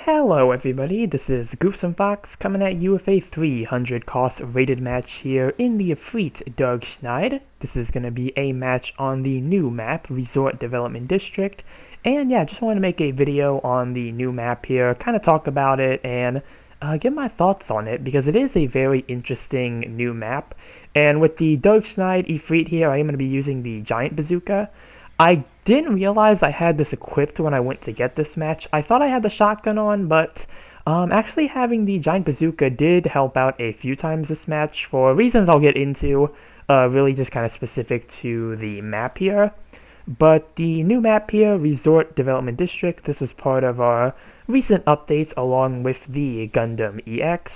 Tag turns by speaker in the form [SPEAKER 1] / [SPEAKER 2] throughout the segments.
[SPEAKER 1] Hello everybody, this is Goofsome Fox coming at you with a 300 cost rated match here in the Efreet Schneid. This is going to be a match on the new map, Resort Development District. And yeah, just wanted to make a video on the new map here, kind of talk about it and give my thoughts on it because it is a very interesting new map. And with the Schneid Efreet here, I am going to be using the Giant Bazooka. I didn't realize I had this equipped when I went to get this match. I thought I had the shotgun on, but actually having the Giant Bazooka did help out a few times this match for reasons I'll get into, really just kind of specific to the map here. But the new map here, Resort Development District, this was part of our recent updates along with the Gundam EX.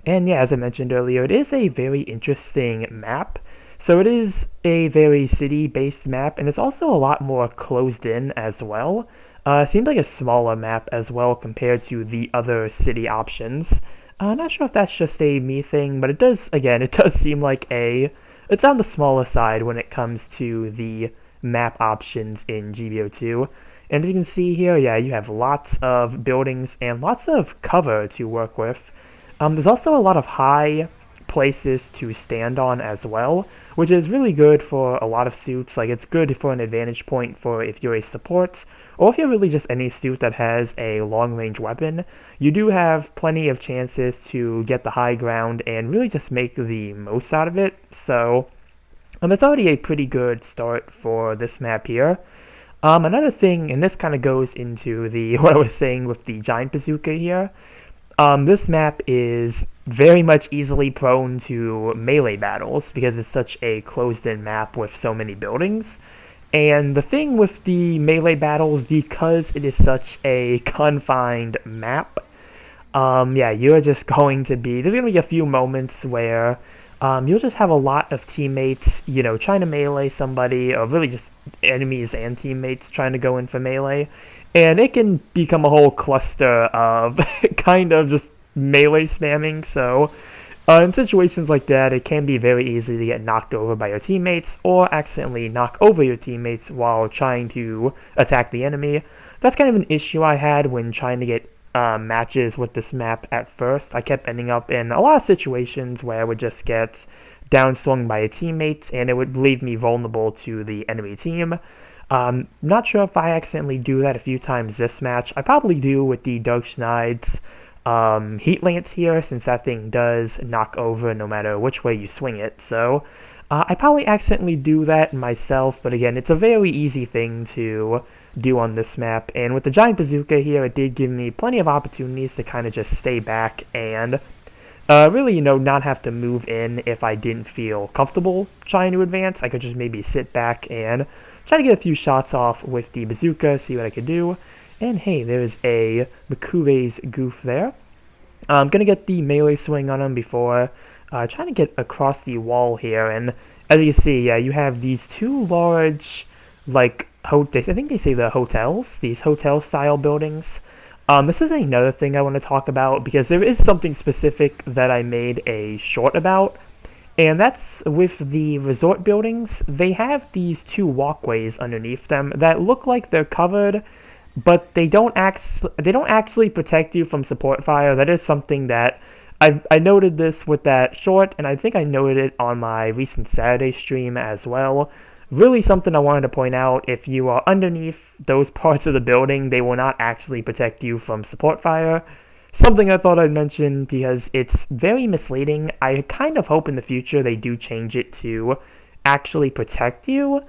[SPEAKER 1] And yeah, as I mentioned earlier, it is a very interesting map. So it is a very city-based map, and it's also a lot more closed in as well. It seems like a smaller map as well compared to the other city options. I'm not sure if that's just a me thing, but it does seem like it's on the smaller side when it comes to the map options in GBO2. And as you can see here, yeah, you have lots of buildings and lots of cover to work with. There's also a lot of high places to stand on as well, which is really good for a lot of suits. Like, it's good for an advantage point for if you're a support, or if you're really just any suit that has a long-range weapon. You do have plenty of chances to get the high ground and really just make the most out of it. So, it's already a pretty good start for this map here. Another thing, and this kind of goes into the what I was saying with the Giant Bazooka here. This map is very much easily prone to melee battles because it's such a closed-in map with so many buildings. And the thing with the melee battles, because it is such a confined map, yeah, you're just going to be, there's going to be a few moments where you'll just have a lot of teammates, trying to melee somebody, or really just enemies and teammates trying to go in for melee. And it can become a whole cluster of kind of just melee spamming, so in situations like that, it can be very easy to get knocked over by your teammates, or accidentally knock over your teammates while trying to attack the enemy. That's kind of an issue I had when trying to get matches with this map at first. I kept ending up in a lot of situations where I would just get downswung by a teammate, and it would leave me vulnerable to the enemy team. Not sure if I accidentally do that a few times this match. I probably do with the Schneid's Heat Lance here, since that thing does knock over no matter which way you swing it. So I probably accidentally do that myself, but again, it's a very easy thing to do on this map. And with the Giant Bazooka here, it did give me plenty of opportunities to kind of just stay back and really, not have to move in if I didn't feel comfortable trying to advance. I could just maybe sit back and try to get a few shots off with the bazooka, see what I could do. And hey, there's a Makure's goof there. I'm going to get the melee swing on him before trying to get across the wall here. And as you can see, yeah, you have these two large, like, I think they say the hotels, these hotel-style buildings. This is another thing I want to talk about because there is something specific that I made a short about. And that's with the resort buildings. They have these two walkways underneath them that look like they're covered, but they don't actually protect you from support fire. That is something that I noted this with that short, and I think I noted it on my recent Saturday stream as well. Really something I wanted to point out: if you are underneath those parts of the building, they will not actually protect you from support fire. Something I thought I'd mention because it's very misleading. I kind of hope in the future they do change it to actually protect you.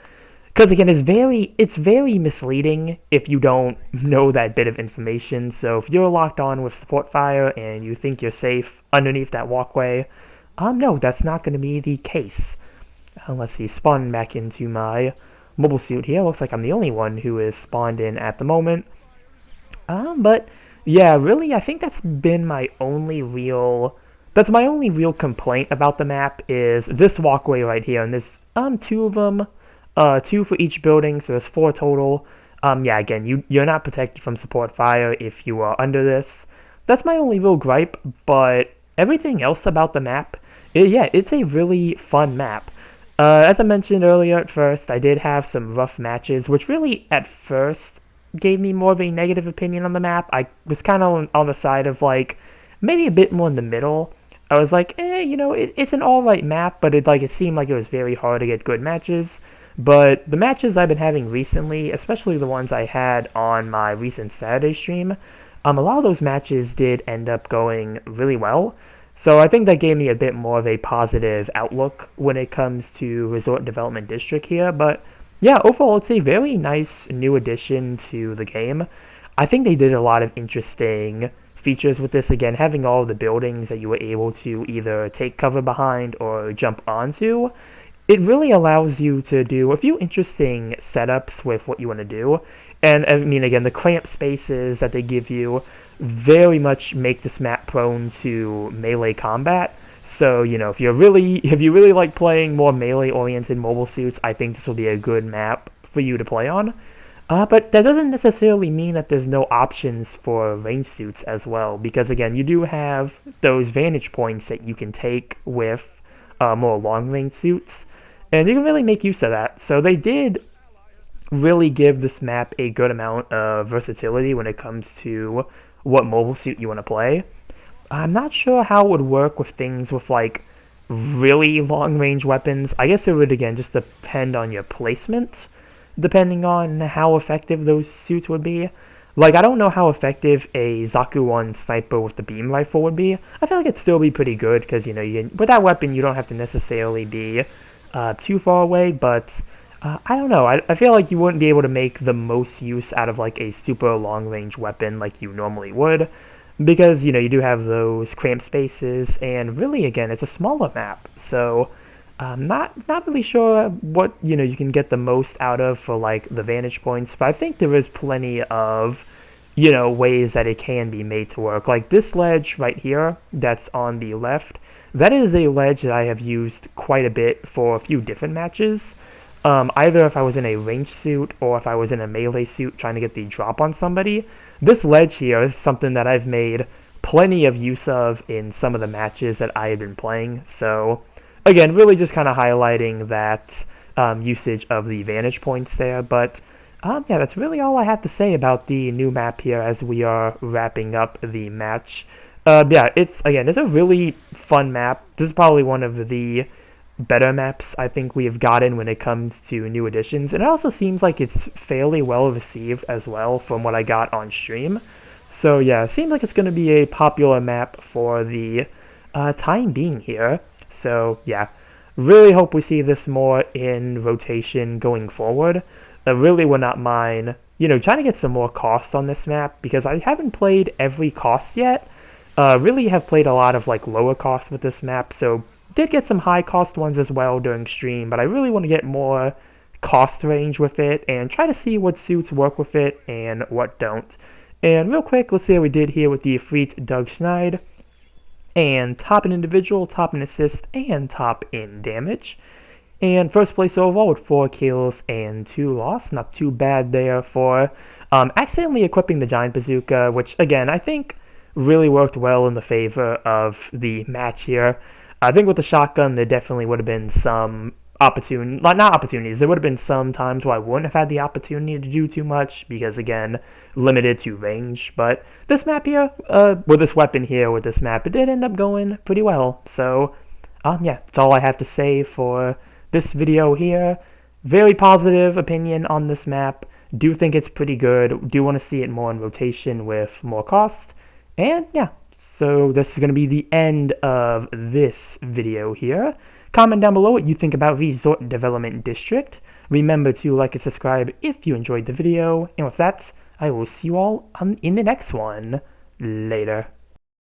[SPEAKER 1] Because again, it's very misleading if you don't know that bit of information. So if you're locked on with support fire and you think you're safe underneath that walkway, no, that's not going to be the case. Let's see, spawn back into my mobile suit here. Looks like I'm the only one who is spawned in at the moment. But yeah, really, I think that's my only real complaint about the map is this walkway right here, and there's two of them, two for each building, so there's 4 total. Yeah, again, you're not protected from support fire if you are under this. That's my only real gripe, but everything else about the map, yeah, it's a really fun map. As I mentioned earlier, at first, I did have some rough matches, which really, at first, gave me more of a negative opinion on the map. I was kind of on the side of like maybe a bit more in the middle. I was like, it's an alright map, but it seemed like it was very hard to get good matches. But the matches I've been having recently, especially the ones I had on my recent Saturday stream, a lot of those matches did end up going really well. So I think that gave me a bit more of a positive outlook when it comes to Resort Development District here. But yeah, overall it's a very nice new addition to the game. I think they did a lot of interesting features with this. Again, having all the buildings that you were able to either take cover behind or jump onto, it really allows you to do a few interesting setups with what you want to do. And I mean, again, the cramped spaces that they give you very much make this map prone to melee combat. So, if you really like playing more melee-oriented mobile suits, I think this will be a good map for you to play on. But that doesn't necessarily mean that there's no options for range suits as well, because again, you do have those vantage points that you can take with more long-range suits, and you can really make use of that. So they did really give this map a good amount of versatility when it comes to what mobile suit you want to play. I'm not sure how it would work with things with like really long-range weapons. I guess it would again just depend on your placement, depending on how effective those suits would be. Like, I don't know how effective a Zaku 1 sniper with the beam rifle would be. I feel like it'd still be pretty good, because, with that weapon, you don't have to necessarily be too far away, but I don't know. I feel like you wouldn't be able to make the most use out of, like, a super long-range weapon like you normally would, because, you do have those cramped spaces, and really, again, it's a smaller map, so I'm not really sure what, you can get the most out of for, like, the vantage points, but I think there is plenty of, ways that it can be made to work. Like, this ledge right here that's on the left, that is a ledge that I have used quite a bit for a few different matches. Either if I was in a range suit or if I was in a melee suit trying to get the drop on somebody. This ledge here is something that I've made plenty of use of in some of the matches that I have been playing, so again, really just kind of highlighting that usage of the vantage points there, but yeah, that's really all I have to say about the new map here as we are wrapping up the match. Yeah, it's a really fun map. This is probably one of the better maps I think we have gotten when it comes to new additions, and it also seems like it's fairly well received as well from what I got on stream. So yeah, it seems like it's going to be a popular map for the time being here. So yeah, really hope we see this more in rotation going forward. I really would not mind, trying to get some more costs on this map, because I haven't played every cost yet. Really have played a lot of like lower costs with this map, so did get some high cost ones as well during stream, but I really want to get more cost range with it and try to see what suits work with it and what don't. And real quick, let's see how we did here with the Efreet Doug Schneid. And top in individual, top in assist, and top in damage. And first place overall with 4 kills and 2 loss. Not too bad there for accidentally equipping the giant bazooka, which again I think really worked well in the favor of the match here. I think with the shotgun there definitely would have been some opportunities. There would have been some times where I wouldn't have had the opportunity to do too much because, again, limited to range. But this map here, with this weapon here, with this map, it did end up going pretty well. So, yeah, that's all I have to say for this video here. Very positive opinion on this map. Do think it's pretty good. Do want to see it more in rotation with more cost. And, yeah, so this is going to be the end of this video here. Comment down below what you think about Resort Development District. Remember to like and subscribe if you enjoyed the video. And with that, I will see you all in the next one. Later.